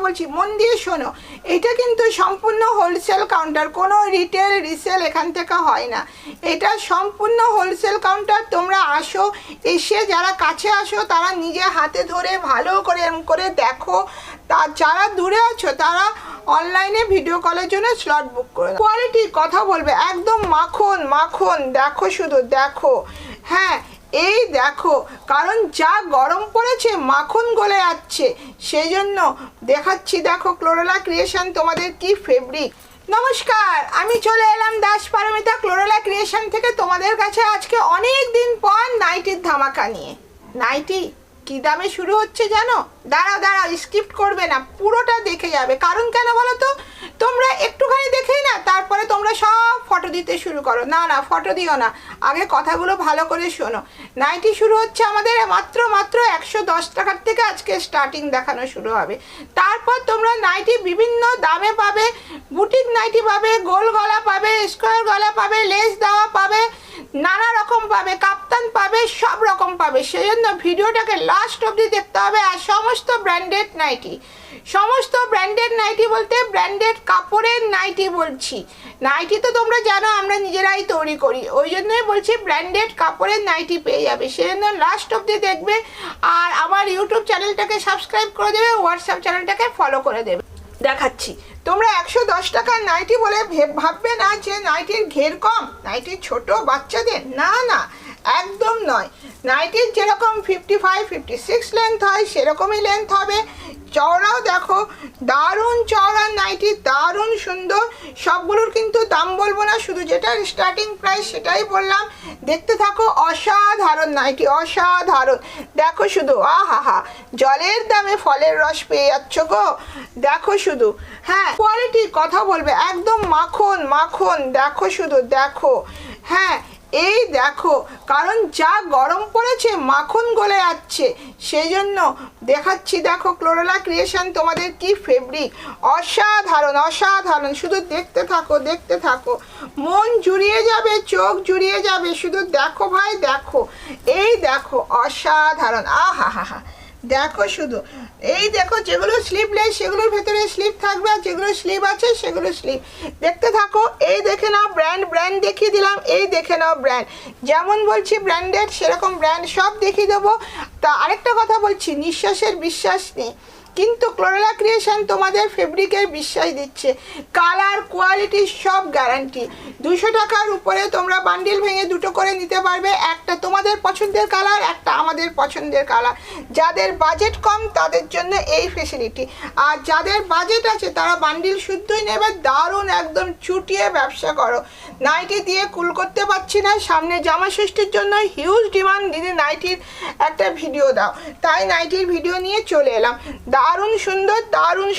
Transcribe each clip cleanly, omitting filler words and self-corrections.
বলছি, মন দিয়ে শোনো। এটা কিন্তু সম্পূর্ণ হোলসেল কাউন্টার, কোনো রিটেল রিসেল এখান থেকে হয় না। এটা সম্পূর্ণ হোলসেল কাউন্টার। তোমরা আসো, এসে যারা কাছে আসো তারা নিজে হাতে ধরে ভালো করে এরম করে দেখো। তা যারা দূরে আছো তারা অনলাইনে ভিডিও কলের জন্য স্লট বুক করে দাও। কোয়ালিটি কথা বলবে একদম মাখন মাখন, দেখো শুধু দেখো। হ্যাঁ এই দেখো, কারণ যা গরম পড়েছে মাখন গলে যাচ্ছে, সেই জন্য দেখাচ্ছি। দেখো ক্লোরোলা ক্রিয়েশন তোমাদের কি ফেব্রিক। নমস্কার, আমি চলে এলাম দাস পারমিতা ক্লোরোলা ক্রিয়েশন থেকে তোমাদের কাছে আজকে অনেক দিন পর নাইটির ধামাকা নিয়ে। নাইটি কি দামে শুরু হচ্ছে জানো? দাঁড়াও স্কিপ করবে না, পুরোটা দেখে যাবে। কারণ কেন বলো তো, তোমরা একটুখানি দেখেই না তারপরে তোমরা সব ফটো দিতে শুরু করো। না ফটো দিও না, আগে কথাগুলো ভালো করে শোনো। নাইটি শুরু হচ্ছে আমাদের মাত্র 110 টাকার থেকে আজকে স্টার্টিং দেখানো শুরু হবে। তারপর তোমরা নাইটি বিভিন্ন দামে পাবে। বুটিক নাইটি পাবে, গোল গলা পাবে, স্কোয়ার গলা পাবে, লেস দেওয়া পাবে, নানা রকম পাবে, কাপ্তান পাবে, সব রকম পাবে। সেই জন্য ভিডিওটাকে লাস্ট অবধি দেখতে হবে। আর সমস্ত ব্র্যান্ডেড নাইটি, সমস্ত ব্র্যান্ডেড নাইটি বলতে ব্র্যান্ডেড কাপড়ের নাইটি বলছি। নাইটি তো তোমরা জানো আমরা নিজেরাই তৈরি করি, ওই জন্যই বলছি ব্র্যান্ডেড কাপড়ের নাইটি পেয়ে যাবে। সেই জন্য লাস্ট অবধি দেখবে। আর আমার ইউটিউব চ্যানেলটাকে সাবস্ক্রাইব করে দেবে, হোয়াটসঅ্যাপ চ্যানেলটাকে ফলো করে দেবে। দেখাচ্ছি, তোমরা 110 টাকার নাইটি বলে ভাববে না যে নাইটির ঘের কম, নাইটির ছোট বাচ্চাদের। না একদম নয়। নাইটির যেরকম 55, 56 লেন্থ হয় সেরকমই লেন্থ হবে। চওড়াও দেখো, দারুণ চওড়া নাইটি, দারুণ সুন্দর। সবগুলোর কিন্তু দাম বলবো না, শুধু যেটার স্টার্টিং প্রাইস সেটাই বললাম। দেখতে থাকো, অসাধারণ নাইটি, অসাধারণ। দেখো শুধু, আহা, জলের দামে ফলের রস পেয়ে যাচ্ছ গো। দেখো শুধু, হ্যাঁ কোয়ালিটি কথা বলবে একদম মাখন মাখন, দেখো শুধু দেখো। হ্যাঁ এই দেখো, কারণ যা গরম পড়েছে মাখন গলে যাচ্ছে, সেই জন্য দেখাচ্ছি। দেখো ক্লোরোলা ক্রিয়েশন তোমাদের কি ফেব্রিক, অসাধারণ অসাধারণ। শুধু দেখতে থাকো, মন জুড়িয়ে যাবে, চোখ জুড়িয়ে যাবে। শুধু দেখো ভাই দেখো, এই দেখো অসাধারণ। আহা, দেখো শুধু, এই দেখো যেগুলো স্লিভলেস সেগুলোর ভেতরে স্লিভ থাকবে, আর যেগুলো স্লিভ আছে সেগুলো স্লিভ। দেখতে থাকো, এই দেখে নাও ব্র্যান্ড দেখিয়ে দিলাম, এই দেখে নাও ব্র্যান্ড। যেমন বলছি ব্র্যান্ডেড সেরকম ব্র্যান্ড সব দেখিয়ে দেবো। তা আরেকটা কথা বলছি, নিঃশ্বাসের বিশ্বাস নেই, কিন্তু ক্লোরোলা ক্রিয়েশন তোমাদের ফেব্রিকের বিশ্বাস দিচ্ছে। কালার কোয়ালিটি সব গ্যারান্টি। 200 টাকার উপরে তোমরা বান্ডিল ভেঙে দুটো করে নিতে পারবে, একটা তোমাদের পছন্দের কালার, একটা আমাদের পছন্দের কালার। যাদের বাজেট কম তাদের জন্য এই ফেসিলিটি, আর যাদের বাজেট আছে তারা বান্ডিল শুদ্ধই নেবে। দারুণ একদম চুটিয়ে ব্যবসা করো। নাইটি দিয়ে কুল করতে পারছি না, সামনে জামা ষষ্ঠীর জন্য হিউজ ডিমান্ড, দিদি নাইটির একটা ভিডিও দাও, তাই নাইটির ভিডিও নিয়ে চলে এলাম। দারুণ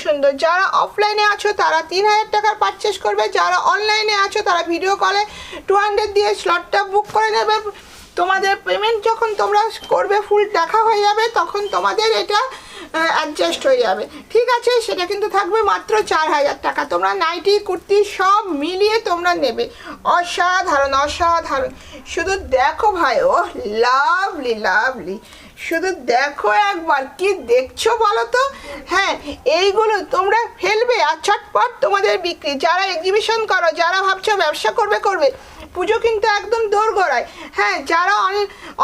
সুন্দর। যারা অফলাইনে আছো তারা 3000 টাকার পারচেস করবে, যারা অনলাইনে আছো তারা ভিডিও কলে 200 দিয়ে স্লটটা বুক করে নেবে। তোমাদের পেমেন্ট যখন তোমরা করবে, ফুল দেখা হয়ে যাবে, তখন তোমাদের এটা অ্যাডজাস্ট হয়ে যাবে, ঠিক আছে? সেটা কিন্তু থাকবে মাত্র 4000 টাকা। তোমরা নাইটি কুর্তি সব মিলিয়ে তোমরা নেবে। অসাধারণ। শুধু দেখো ভাই, ও লাভলি। শুধু দেখো একবার, কি দেখছো বলো তো? হ্যাঁ এইগুলো তোমরা ফেলবে আর চটপট তোমাদের বিক্রি। যারা এক্সিবিশন করো, যারা ভাবছো ব্যবসা করবে, পুজো কিন্তু একদম দোরগোড়ায়। হ্যাঁ যারা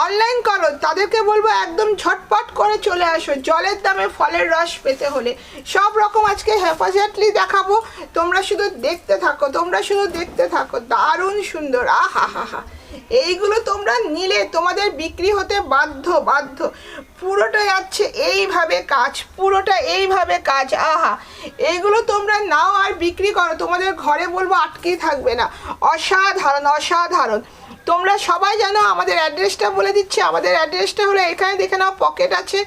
অনলাইন করো তাদেরকে বলবো একদম ঝটপট করে চলে আসো। জলের দামে ফলের রস পেতে হলে সব রকম আজকে হেফাজতলি দেখাবো। তোমরা শুধু দেখতে থাকো, দারুণ সুন্দর। আহা, এইগুলো তোমরা নিলে তোমাদের বিক্রি হতে বাধ্য। পুরোটা যাচ্ছে এইভাবে কাজ, আহা। এইগুলো তোমরা নাও আর বিক্রি করো, তোমাদের ঘরে বলবো আটকেই থাকবে না। অসাধারণ। তোমরা সবাই জানো আমাদের অ্যাড্রেসটা বলে দিচ্ছি। আমাদের অ্যাড্রেসটা হলো, এখানে দেখে নাও পকেট আছে।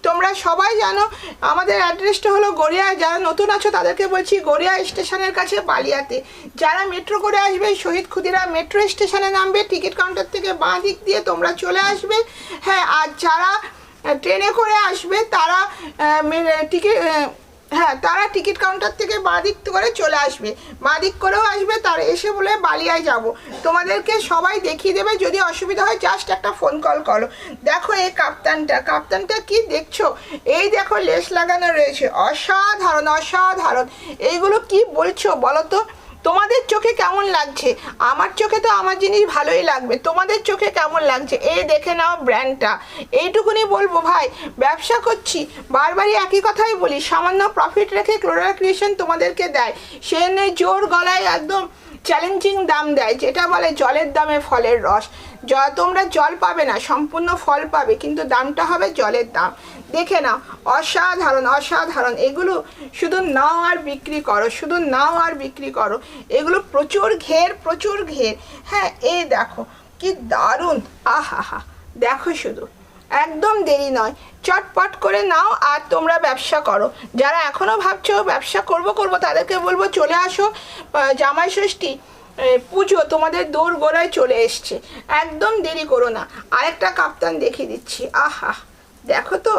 তোমরা সবাই জানো আমাদের অ্যাড্রেসটা হলো গড়িয়া। যারা নতুন আছো তাদেরকে বলছি, গড়িয়া স্টেশনের কাছে বালিয়াতে। যারা মেট্রো করে আসবে, শহীদ ক্ষুদিরাম মেট্রো স্টেশনে নামবে, টিকিট কাউন্টার থেকে বাঁ দিক দিয়ে তোমরা চলে আসবে। হ্যাঁ আর যারা ট্রেনে করে আসবে তারা হ্যাঁ, তারা টিকিট কাউন্টার থেকে বাঁদিক করে চলে আসবে, বাঁদিক করেও আসবে, তারা এসে বলে বালিয়ায় যাব, তোমাদেরকে সবাই দেখিয়ে দেবে। যদি অসুবিধা হয় জাস্ট একটা ফোন কল করো। দেখো এই কাপ্তানটা কি দেখছো, এই দেখো লেস লাগানো রয়েছে, অসাধারণ অসাধারণ। এইগুলো কি বলছো বলো তো, তোমাদের চোখে কেমন লাগছে? আমার চোখে তো আমার জিনিস ভালোই লাগবে, তোমাদের চোখে কেমন লাগছে এই দেখে নাও ব্র্যান্ডটা। এইটুকুনি বলবো ভাই, ব্যবসা করছি, বারবারই একই কথাই বলি, সামান্য প্রফিট রেখে ক্লোরাল ক্রিয়েশন তোমাদেরকে দেয়, সে নেই জোর গলায় একদম চ্যালেঞ্জিং দাম দেয়, যেটা বলে জলের দামে ফলের রস। তোমরা জল পাবে না, সম্পূর্ণ ফল পাবে, কিন্তু দামটা হবে জলের দাম। দেখে নাও, অসাধারণ অসাধারণ। এগুলো শুধু নাও আর বিক্রি করো, শুধু নাও আর বিক্রি করো। এগুলো প্রচুর ঘের, প্রচুর ঘের। হ্যাঁ, এই দেখো কি দারুণ, আহা, দেখো শুধু, একদম দেরি নয়, চটপট করে নাও আর তোমরা ব্যবসা করো। যারা এখনও ভাবছো ব্যবসা করবো তাদেরকে বলবো চলে আসো, জামাই ষষ্ঠী পুজো তোমাদের দৌড় গোড়ায় চলে এসছে, একদম দেরি করো না। আরেকটা কাপ্তান দেখিয়ে দিচ্ছি, আহা দেখো তো,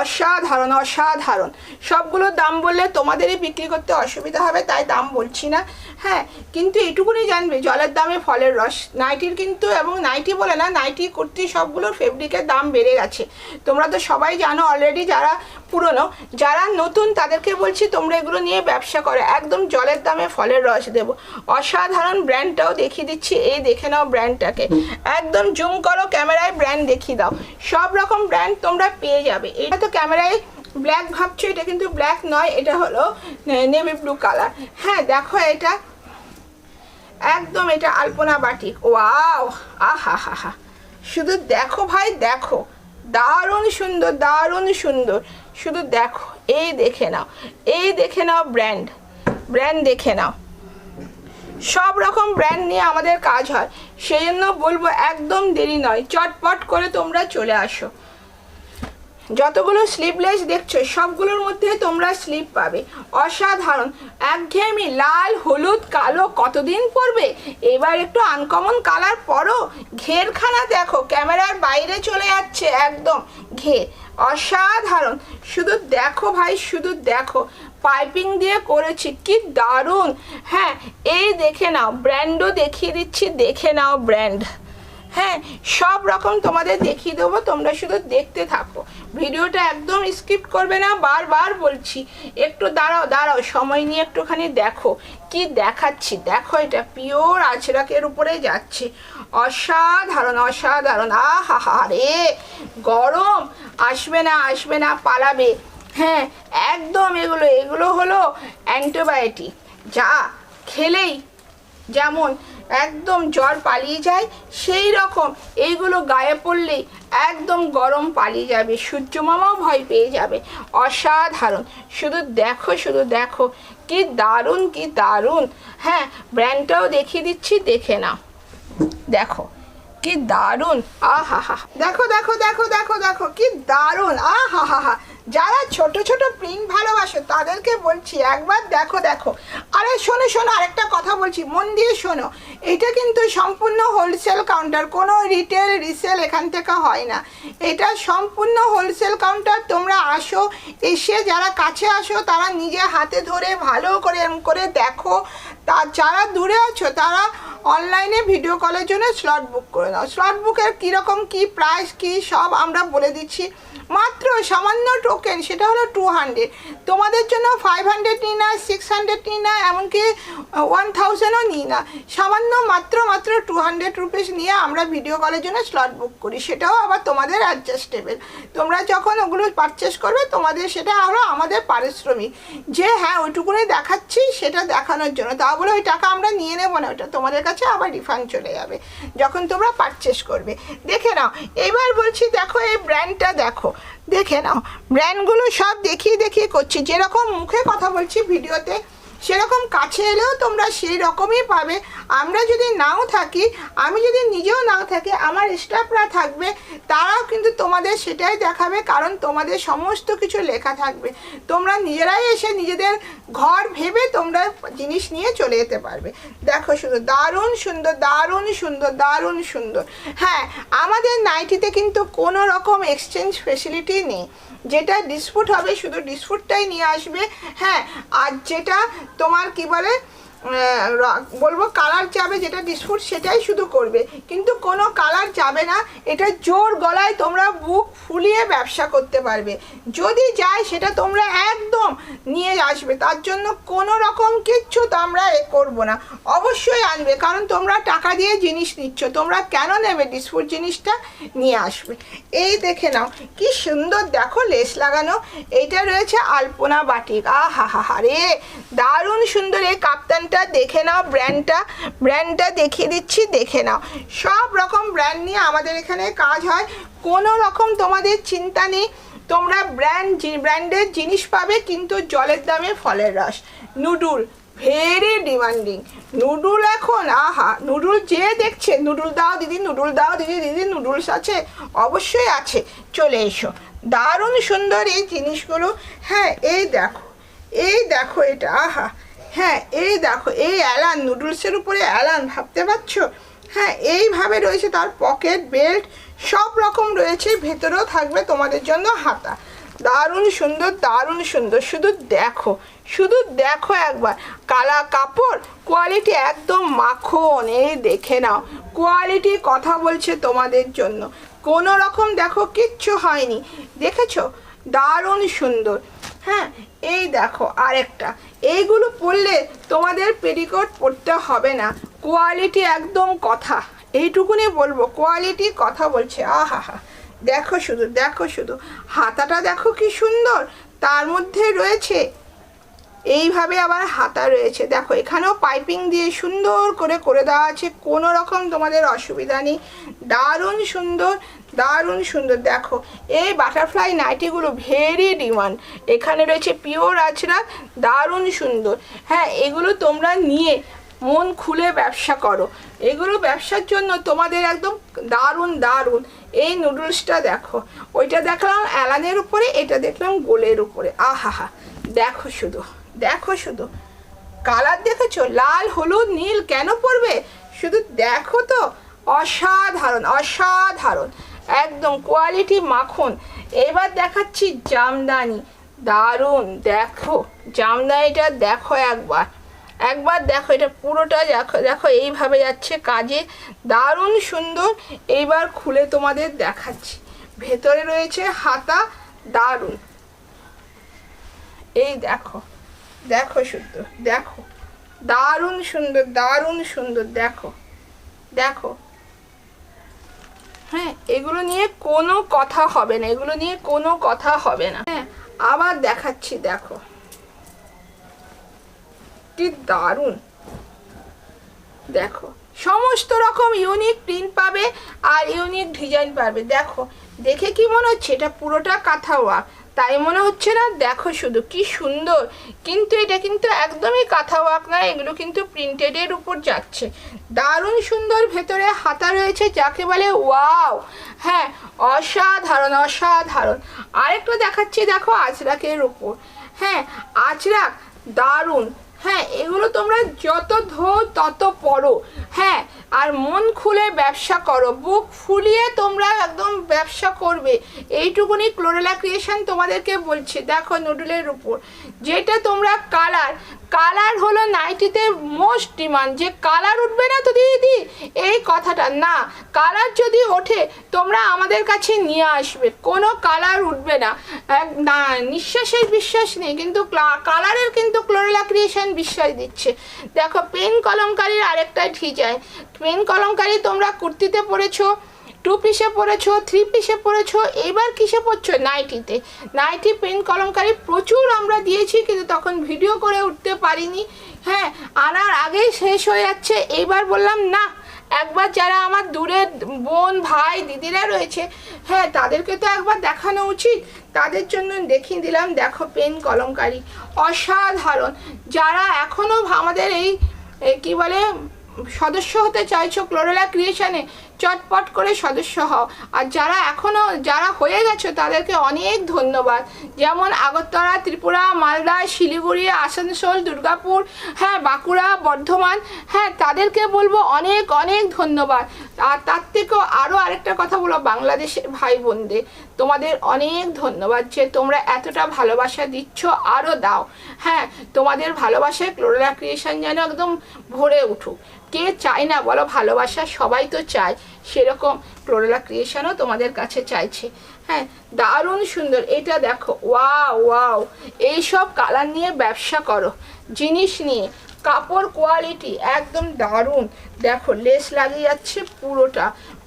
অসাধারণ অসাধারণ। সবগুলো দাম বললে তোমাদেরই বিক্রি করতে অসুবিধা হবে, তাই দাম বলছি না। হ্যাঁ, কিন্তু এটুকুনি জানবে জলের দামে ফলের রস। নাইটির কিন্তু, এবং নাইটি বলে না, নাইটি কুর্তি সবগুলোর ফেব্রিকের দাম বেড়ে গেছে, তোমরা তো সবাই জানো অলরেডি। যারা পুরনো, যারা নতুন তাদেরকে বলছি তোমরা এগুলো নিয়ে ব্যবসা করো, একদম জলের দামে ফলের রস দেবো। অসাধারণ ব্র্যান্ডটাও দেখিয়ে দিচ্ছি, এই দেখে নাও ব্র্যান্ডটাকে, একদম জুম করো ক্যামেরায়, ব্র্যান্ড দেখিয়ে দাও। সব রকম ব্র্যান্ড তোমরা পেয়ে যাবে। এটা তো ক্যামেরায় ব্ল্যাক ভাবছো, এটা কিন্তু ব্ল্যাক নয়, এটা হলো নেভি ব্লু কালার। হ্যাঁ দেখো, এটা একদম, এটা আলপনা বাটিক, ওয়াও, আহা, শুধু দেখো ভাই দেখো, দারুণ সুন্দর দারুণ সুন্দর। শুধু দেখো, এই দেখে নাও, এই দেখে নাও ব্র্যান্ড দেখে নাও। সব রকম ব্র্যান্ড নিয়ে আমাদের কাজ হয়, সেই জন্য বলবো একদম দেরি নয়, চটপট করে তোমরা চলে আসো। যতগুলো স্লিভলেস দেখছো সবগুলোর মধ্যে তোমরা স্লিভ পাবে, অসাধারণ। একঘেয়েমি লাল হলুদ কালো কতদিন পরবে, এবার একটু আনকমন কালার পরো। ঘেরখানা দেখো, ক্যামেরার বাইরে চলে যাচ্ছে একদম ঘের, অসাধারণ। শুধু দেখো ভাই, শুধু দেখো, পাইপিং দিয়ে করেছি, কি দারুণ। হ্যাঁ, এই দেখে নাও, ব্র্যান্ডও দেখিয়ে দিচ্ছি, দেখে নাও ব্র্যান্ড। হ্যাঁ, সব রকম তোমাদের দেখিয়ে দেবো, তোমরা শুধু দেখতে থাকো, ভিডিওটা একদম স্কিপ করবে না। বারবার বলছি একটু দাঁড়াও, সময় নিয়ে একটুখানি দেখো কি দেখাচ্ছি। দেখো, এটা পিওর আজরাকের উপরে যাচ্ছে, অসাধারণ অসাধারণ। আহা রে, গরম আসবে না পালাবে। হ্যাঁ, একদম এগুলো হলো অ্যান্টিবায়োটিক, যা খেলেই যেমন একদম জ্বর পালিয়ে যায়, সেই রকম এইগুলো গায়ে পড়লেই একদম গরম পালিয়ে যাবে, সূর্য মামাও ভয় পেয়ে যাবে। অসাধারণ, শুধু দেখো কি দারুণ কি দারুণ। হ্যাঁ, ব্র্যান্ডটাও দেখিয়ে দিচ্ছি, দেখে নাও, দেখো কি দারুণ, আহা, দেখো কি দারুণ, আহা। যারা ছোট ছোট প্রিন্ট ভালোবাসো তাদেরকে বলছি একবার দেখো। আরে শোনো, আরেকটা কথা বলছি, মন দিয়ে শোনো। এটা কিন্তু সম্পূর্ণ হোলসেল কাউন্টার, কোনো রিটেল রিসেল এখান থেকে হয় না। এটা সম্পূর্ণ হোলসেল কাউন্টার। তোমরা আসো, এসে যারা কাছে আসো তারা নিজে হাতে ধরে ভালো করে দেখো। যারা দূরে আছো তারা অনলাইনে ভিডিও কলের জন্য স্লট বুক করে নাও। স্লট বুকের কীরকম কী প্রাইস কী সব আমরা বলে দিচ্ছি। মাত্র সামান্য টোকেন, সেটা হলো 200। তোমাদের জন্য 500 নিই না, 600 নিই না, এমনকি 1000ও নিই না। সামান্য মাত্র 200 রুপিস নিয়ে আমরা ভিডিও কলের জন্য স্লট বুক করি, সেটাও আবার তোমাদের অ্যাডজাস্টেবল। তোমরা যখন ওগুলো পারচেস করবে তোমাদের সেটা হলো আমাদের পারিশ্রমিক, যে হ্যাঁ ওইটুকুনি দেখাচ্ছি সেটা দেখানোর জন্য। তা বলে ওই টাকা আমরা নিয়ে নেবো না, ওটা তোমাদের কাছে আবার রিফান্ড চলে যাবে যখন তোমরা পারচেস করবে। দেখে নাও, এবার বলছি দেখো, এই ব্র্যান্ডটা দেখে নাও। ব্র্যান্ডগুলো সব দেখিয়ে করছি, যেরকম মুখে কথা বলছি ভিডিওতে সেরকম কাছে এলেও তোমরা সেই রকমই পাবে। আমরা যদি নাও থাকি, আমি যদি নিজেও নাও থাকি, আমার স্টাফরা থাকবে, তারাও কিন্তু তোমাদের সেটাই দেখাবে, কারণ তোমাদের সমস্ত কিছু লেখা থাকবে। তোমরা নিজেরাই এসে নিজেদের ঘর ভেবে তোমরা জিনিস নিয়ে চলে যেতে পারবে। দেখো শুধু, দারুণ সুন্দর। হ্যাঁ, আমাদের নাইটিতে কিন্তু কোনো রকম এক্সচেঞ্জ ফেসিলিটি নেই। যেটা ডিসপুট হবে শুধু ডিসপুটটাই নিয়ে আসবে। হ্যাঁ, আর যেটা তোমার কি বলে বলবো কালার যাবে, যেটা ডিসপুট সেটাই শুধু করবে, কিন্তু কোনো কালার যাবে না। এটা জোর গলায় তোমরা বুক ফুলিয়ে ব্যবসা করতে পারবে। যদি যায় সেটা তোমরা একদম নিয়ে আসবে, তার জন্য কোনো রকম কিচ্ছু তোমরা করবো না, অবশ্যই আনবে, কারণ তোমরা টাকা দিয়ে জিনিস নিচ্ছ, তোমরা কেন নেবে ডিসপুট জিনিসটা নিয়ে আসবে। এই দেখে নাও কি সুন্দর, দেখো লেস লাগানো, এইটা রয়েছে আলপনা বাটিক। আহা হা হা রে, দারুণ সুন্দর। এই কাপ্তানটা দেখে নাও, ব্র্যান্ডটা দেখিয়ে দিচ্ছি, দেখে নাও। সব রকম ব্র্যান্ড নিয়ে আমাদের এখানে কাজ হয়, কোনো রকম তোমাদের চিন্তা নেই। তোমরা ব্র্যান্ডের জিনিস পাবে, কিন্তু জলের দামে ফলের রস। নুডুল ভেরি ডিমান্ডিং, নুডুল এখন আহা, নুডুল যে দেখছে নুডুল দাও দিদি, নুডুল দাও দিদি, দিদি নুডলস আছে, অবশ্যই আছে, চলে এসো। দারুণ সুন্দর এই জিনিসগুলো। হ্যাঁ, এই দেখো এটা, আহা, হ্যাঁ এই দেখো, এই অ্যালান নুডলসের উপরে অ্যালান, ভাবতে পারছো? হ্যাঁ, এইভাবে রয়েছে তার পকেট, বেল্ট সব রকম রয়েছে, ভেতরেও থাকবে তোমাদের জন্য হাতা। দারুণ সুন্দর, দারুণ সুন্দর, শুধু দেখো একবার। কালা কাপড়, কোয়ালিটি একদম মাখন। এই দেখে নাও, কোয়ালিটি কথা বলছে তোমাদের জন্য, কোনো রকম দেখো কিচ্ছু হয়নি, দেখেছো? দারুণ সুন্দর। হ্যাঁ, এই দেখো আরেকটা, এইগুলো পরলে তোমাদের পেটিকোট পরতে হবে না, কোয়ালিটি একদম কথা, এইটুকুনি বলবো, কোয়ালিটি কথা বলছে। আহা হা, দেখো শুধু হাতাটা দেখো কি সুন্দর, তার মধ্যে রয়েছে এইভাবে আবার হাতা রয়েছে, দেখো এখানেও পাইপিং দিয়ে সুন্দর করে দেওয়া আছে, কোনো রকম তোমাদের অসুবিধা নেই। দারুণ সুন্দর। দেখো এই বাটারফ্লাই নাইটিগুলো ভেরি ডিমান্ড, এখানে রয়েছে পিওর আজরাক, দারুণ সুন্দর। হ্যাঁ, এগুলো তোমরা নিয়ে মন খুলে ব্যবসা করো, এগুলো ব্যবসার জন্য তোমাদের একদম দারুণ। এই নুডলসটা দেখো, ওইটা দেখলাম অ্যালানের উপরে, এটা দেখলাম গোলের উপরে। আহা হা, দেখো শুধু কালার দেখেছো, লাল হলুদ নীল কেন পরবে, শুধু দেখো তো, অসাধারণ একদম কোয়ালিটি মাখন। এবার দেখাচ্ছি জামদানি, দারুণ। দেখো জামদানিটা দেখো একবার দেখো, এটা পুরোটা দেখো এইভাবে যাচ্ছে কাজে, দারুণ সুন্দর। এইবার খুলে তোমাদের দেখাচ্ছি, ভেতরে রয়েছে হাতা, দারুণ। এই দেখো শুধু দেখো, দারুণ সুন্দর, দেখো। হ্যাঁ, এগুলো নিয়ে কোনো কথা হবে না, হ্যাঁ, আবার দেখাচ্ছি, দেখো কি দারুণ। দেখো সমস্ত রকম ইউনিক প্রিন্ট পাবে আর ইউনিক ডিজাইন পাবে। দেখো দেখে কি মনে হচ্ছে এটা পুরোটা কাঁথা ওয়ার্ক, তাই মনে হচ্ছে না? দেখো শুধু কি সুন্দর, কিন্তু এটা কিন্তু একদমই কাঁথা ওয়ার্ক না, এগুলো কিন্তু প্রিন্টেডের উপর যাচ্ছে। দারুণ সুন্দর ভেতরে হাতা রয়েছে, যাকে বলে ওয়াও। হ্যাঁ, অসাধারণ। আরেকটা দেখাচ্ছি, দেখো আজরাকের উপর। হ্যাঁ, আজরাক দারুণ। হ্যাঁ, এগুলো তোমরা যত ধো তত পড়ো। হ্যাঁ, আর মন খুলে ব্যবসা করো, বুক ফুলিয়ে তোমরা একদম ব্যবসা করবে, এইটুকুনি ক্লোরেলা ক্রিয়েশন তোমাদেরকে বলছে। দেখো নুডলের উপর যেটা তোমরা কালার হলো নাইটিতে মোস্ট ডিমান্ড, যে কালার উঠবে না তো দিদি, এই কথাটা না, কালার যদি ওঠে তোমরা আমাদের কাছে নিয়ে আসবে, কোনো কালার উঠবে না। নিঃশ্বাসের বিশ্বাস নেই, কিন্তু কালারের কিন্তু ক্লোরেলা ক্রিয়েশন বিশ্বাস দিচ্ছে। দেখো পেন কলমকারীর আরেকটা ডিজাইন, পেন কলমকারী তোমরা কুর্তিতে পরেছো, 2 পিসে পরেছো, 3 পিসে পরেছো, এবার কিসে পরছো? নাইটি পেন কলমকারী প্রচুর আমরা দিয়েছি, কিন্তু তখন ভিডিও করে উঠতে পারিনি। হ্যাঁ, আনার আগেই শেষ হয়ে যাচ্ছে, এইবার বললাম না, একবার যারা আমার দূরের বোন ভাই দিদিরা রয়েছে, হ্যাঁ তাদেরকে তো একবার দেখানো উচিত, তাদের জন্য দেখিয়ে দিলাম। দেখো পেন কলমকারী অসাধারণ। যারা এখনও আমাদের এই কি বলে সদস্য হতে চাইছো ক্লোরেলা ক্রিয়েশনে, চটপট করে সদস্য হও। আর যারা হয়ে গেছো তাদেরকে অনেক ধন্যবাদ। যেমন আগরতলা, ত্রিপুরা, মালদা, শিলিগুড়ি, আসানসোল, দুর্গাপুর, হ্যাঁ বাঁকুড়া, বর্ধমান, হ্যাঁ তাদেরকে বলবো অনেক অনেক ধন্যবাদ। আর তার থেকেও আরও আরেকটা কথা বলো, বাংলাদেশের ভাই বোনদের তোমাদের অনেক ধন্যবাদ যে তোমরা এতটা ভালোবাসা দিচ্ছ, আরও দাও। হ্যাঁ তোমাদের ভালোবাসায় ক্লোরেলা ক্রিয়েশন যেন একদম ভরে উঠুক। কে চায় না বলো ভালোবাসা, সবাই তো চায়, সেরকম ক্লোরেলা ক্রিয়েশনও তোমাদের কাছে চাইছে। হ্যাঁ দারুণ সুন্দর, এটা দেখো, ওয়াও ওয়াও। এইসব কালার নিয়ে ব্যবসা করো, জিনিস নিয়ে, কাপড় কোয়ালিটি একদম দারুণ। দেখো লেস লাগিয়ে যাচ্ছে পুরোটা,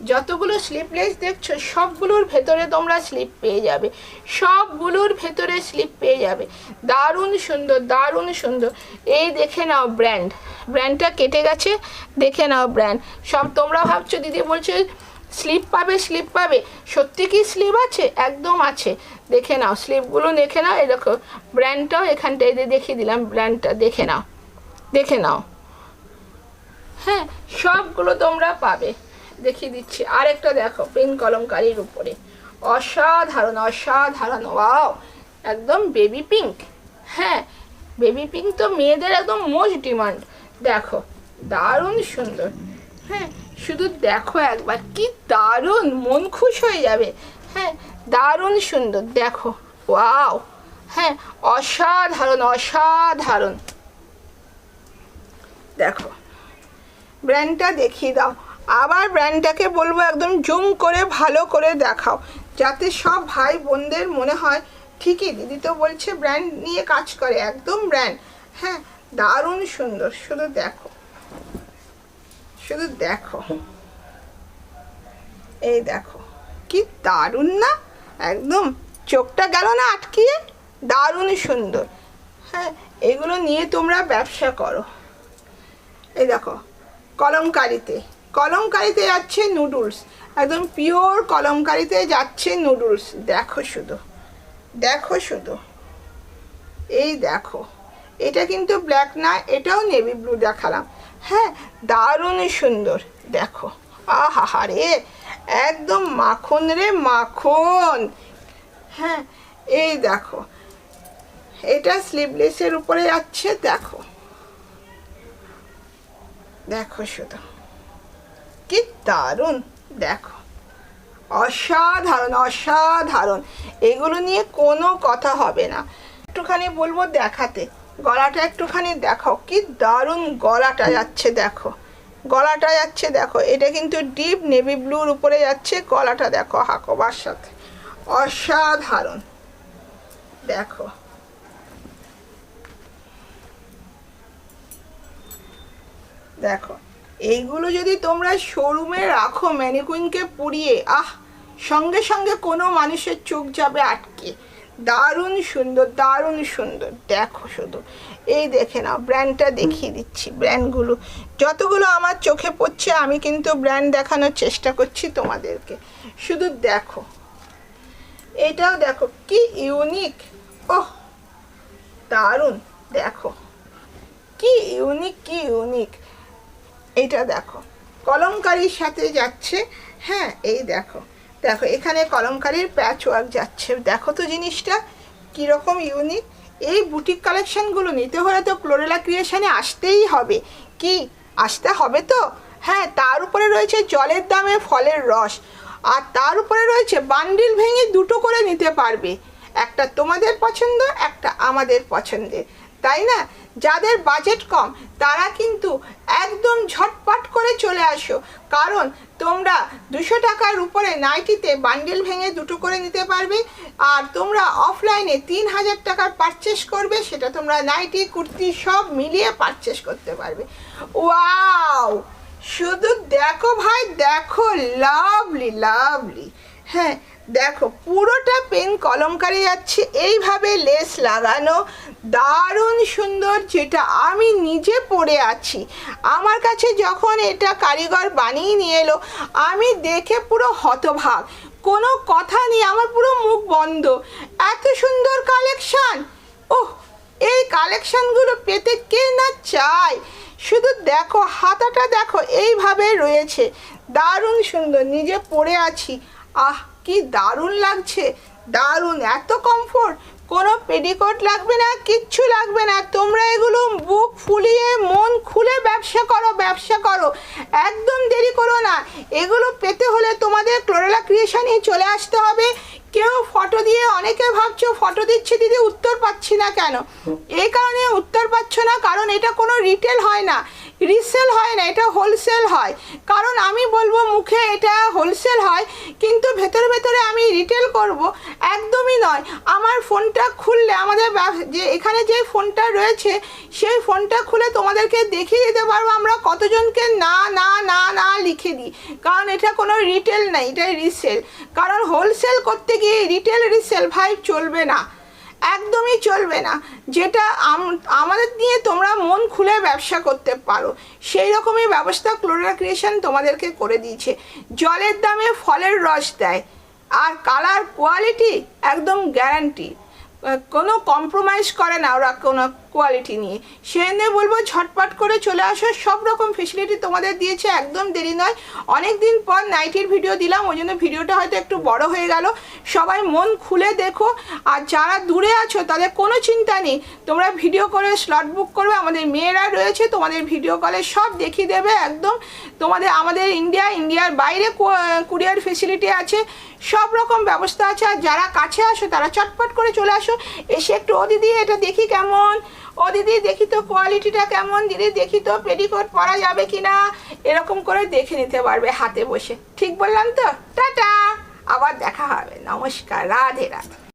যতগুলো স্লিপ লেস দেখছো সবগুলোর ভেতরে তোমরা স্লিপ পেয়ে যাবে, সবগুলোর ভেতরে স্লিপ পেয়ে যাবে। দারুণ সুন্দর, দারুণ সুন্দর। এই দেখে নাও ব্র্যান্ডটা কেটে গেছে, দেখে নাও ব্র্যান্ড। সব তোমরা ভাবছো দিদি বলছে স্লিপ পাবে, সত্যি কি স্লিপ আছে? একদম আছে, দেখে নাও স্লিপগুলো, দেখে নাও। এই দেখো ব্র্যান্ডটাও এখানটায় দেখিয়ে দিলাম, ব্র্যান্ডটা দেখে নাও। হ্যাঁ সবগুলো তোমরা পাবে, দেখিয়ে দিচ্ছি। আরেকটা দেখো পিঙ্ক কলমকারির উপরে, অসাধারণ অসাধারণ, ওয়াও একদম বেবি পিঙ্ক। হ্যাঁ বেবি পিঙ্ক তো মেয়েদের একদম মোস্ট ডিমান্ড। দেখো দারুণ সুন্দর। হ্যাঁ শুধু দেখো একবার, কি দারুণ, মন খুশ হয়ে যাবে। হ্যাঁ দারুণ সুন্দর, দেখো ওয়াও। হ্যাঁ অসাধারণ অসাধারণ। দেখো ব্র্যান্ডটা দেখিয়ে দাও, আবার ব্র্যান্ডটাকে বলবো একদম জুম করে ভালো করে দেখাও, যাতে সব ভাই বোনদের মনে হয় ঠিকই দিদি তো বলছে ব্র্যান্ড নিয়ে কাজ করে, একদম ব্র্যান্ড। হ্যাঁ দারুণ সুন্দর, শুধু দেখো এই দেখো কি দারুণ না, একদম চোখটা গেল না আটকিয়ে, দারুণ সুন্দর। হ্যাঁ এগুলো নিয়ে তোমরা ব্যবসা করো। এই দেখো কলমকারিতে যাচ্ছে নুডলস, একদম পিওর কলমকারিতে যাচ্ছে নুডলস। দেখো শুধু এই দেখো, এটা কিন্তু ব্ল্যাক না, এটাও নেভি ব্লু দেখালাম। হ্যাঁ দারুণ সুন্দর, দেখো আহা রে, একদম মাখন রে মাখন। হ্যাঁ এই দেখো, এটা স্লিভলেসের উপরে যাচ্ছে, দেখো শুধু কি দারুণ, দেখো অসাধারণ অসাধারণ। এগুলো নিয়ে কোনো কথা হবে না। একটুখানি বলবো দেখাতে, গলাটা একটুখানি দেখাও, কি দারুণ গলাটা যাচ্ছে, দেখো এটা কিন্তু ডিপ নেভি ব্লুর উপরে যাচ্ছে, গলাটা দেখো হাকোবার সাথে, অসাধারণ। দেখো এইগুলো যদি তোমরা শোরুমে রাখো ম্যানিকুইনকে পুড়িয়ে, সঙ্গে সঙ্গে কোনো মানুষের চোখ যাবে আটকে। দারুণ সুন্দর দারুণ সুন্দর, দেখো শুধু এই দেখে নাও। ব্র্যান্ডটা দেখিয়ে দিচ্ছি, ব্র্যান্ডগুলো যতগুলো আমার চোখে পড়ছে আমি কিন্তু ব্র্যান্ড দেখানোর চেষ্টা করছি তোমাদেরকে, শুধু দেখো। এটাও দেখো কি ইউনিক, ওহ দারুণ, দেখো কি ইউনিক। এটা দেখো কলমকারির সাথে যাচ্ছে। হ্যাঁ এই দেখো এখানে কলমকারির প্যাচ ওয়ার্ক যাচ্ছে, দেখো তো জিনিসটা কীরকম ইউনিক। এই বুটিক কালেকশানগুলো নিতে হলে তো ক্লোরেলা ক্রিয়েশনে আসতেই হবে, আসতে হবে তো। হ্যাঁ তার উপরে রয়েছে জলের দামে ফলের রস, আর তার উপরে রয়েছে বান্ডিল ভেঙে দুটো করে নিতে পারবে, একটা তোমাদের পছন্দ, একটা আমাদের পছন্দের, তাই না? যাদের বাজেট কম তারা কিন্তু একদম ঝটপট করে চলে আসো, কারণ তোমরা 200 টাকার উপরে নাইটিতে বান্ডেল ভেঙে দুটো করে নিতে পারবে। আর তোমরা অফলাইনে 3000 টাকার পারচেস করবে, সেটা তোমরা নাইটি কুর্তি সব মিলিয়ে পারচেস করতে পারবে। ওয়াও শুধু দেখো ভাই, দেখো লাভলি। হ্যাঁ দেখো পুরোটা পেন কলমকারি যাচ্ছে, এইভাবে লেস লাগানো, দারুণ সুন্দর, যেটা আমি নিজে পরে আছি। আমার কাছে যখন এটা কারিগর বানিয়ে নিয়ে এলো আমি দেখে পুরো হতভাগ, কোনো কথা নেই, আমার পুরো মুখ বন্ধ। এত সুন্দর কালেকশান, এই কালেকশানগুলো পেতে কে না চায়। শুধু দেখো হাতাটা দেখো এইভাবে রয়েছে, দারুণ সুন্দর, নিজে পরে আছি, আহ কি দারুণ লাগছে, দারুণ, এত কমফোর্ট, কোনো পেটিকোট লাগবে না, কিচ্ছু লাগবে না। তোমরা এগুলো বুক ফুলিয়ে মন খুলে ব্যবসা করো, ব্যবসা করো, একদম দেরি করো না। এগুলো পেতে হলে তোমাদের ক্লোরেলা ক্রিয়েশনই চলে আসতে হবে। কেউ ফটো দিয়ে, অনেকে ভাবছো ফটো দিচ্ছে দিদি উত্তর পাচ্ছি না কেন, এই কারণে উত্তর পাচ্ছ না কারণ এটা কোনো রিটেল হয় না, রিসেল হয় না, এটা হোলসেল হয়। কারণ আমি বলবো মুখে এটা হোলসেল হয়, কিন্তু ভেতরে ভেতরে আমি রিটেল করব, একদমই নয়। আমার ফোনটা খুললে, আমাদের যে এখানে যে ফোনটা রয়েছে সেই ফোনটা খুলে তোমাদেরকে দেখিয়ে দিতে পারবো আমরা কতজনকে না না না না লিখে দিই, কারণ এটা কোনো রিটেল নাই, এটা রিসেল। কারণ হোলসেল করতে গিয়ে রিটেল রিসেল ভাই চলবে না, একদমই চলবে না। যেটা আমাদের দিয়ে তোমরা মন খুলে ব্যবসা করতে পারো সেই রকমই ব্যবস্থা ক্লোরেলা ক্রিয়েশন তোমাদেরকে করে দিয়েছে। জলের দামে ফলের রস দেয়, আর কালার কোয়ালিটি একদম গ্যারান্টি, কোনো কম্প্রোমাইজ করে না ওরা কোনো কোয়ালিটি নিয়ে। সেজন্য বলবো ঝটপট করে চলে আসো, সব রকম ফেসিলিটি তোমাদের দিয়েছে, একদম দেরি নয়। অনেক দিন পর নাইটির ভিডিও দিলাম, ওই জন্য ভিডিওটা হয়তো একটু বড় হয়ে গেল। সবাই মন খুলে দেখো, আর যারা দূরে আছো তাদের কোনো চিন্তা নেই, তোমরা ভিডিও করে স্লট বুক করবে, আমাদের মেয়েরা রয়েছে তোমাদের ভিডিও কলে সব দেখিয়ে দেবে একদম। তোমাদের আমাদের ইন্ডিয়ার বাইরে কুরিয়ার ফেসিলিটি আছে, সব রকম ব্যবস্থা আছে। আর যারা কাছে আসো তারা চটপট করে চলে আসো, এসে একটু ও দিদি এটা দেখি কেমন, ও দিদি দেখি তো কোয়ালিটিটা কেমন, দিদি দেখি তো পেটিকোট পরা যাবে কিনা, এরকম করে দেখে নিতে পারবে হাতে বসে। ঠিক বললাম তো? টাটা, আবার দেখা হবে, নমস্কার, রাধে রাধে।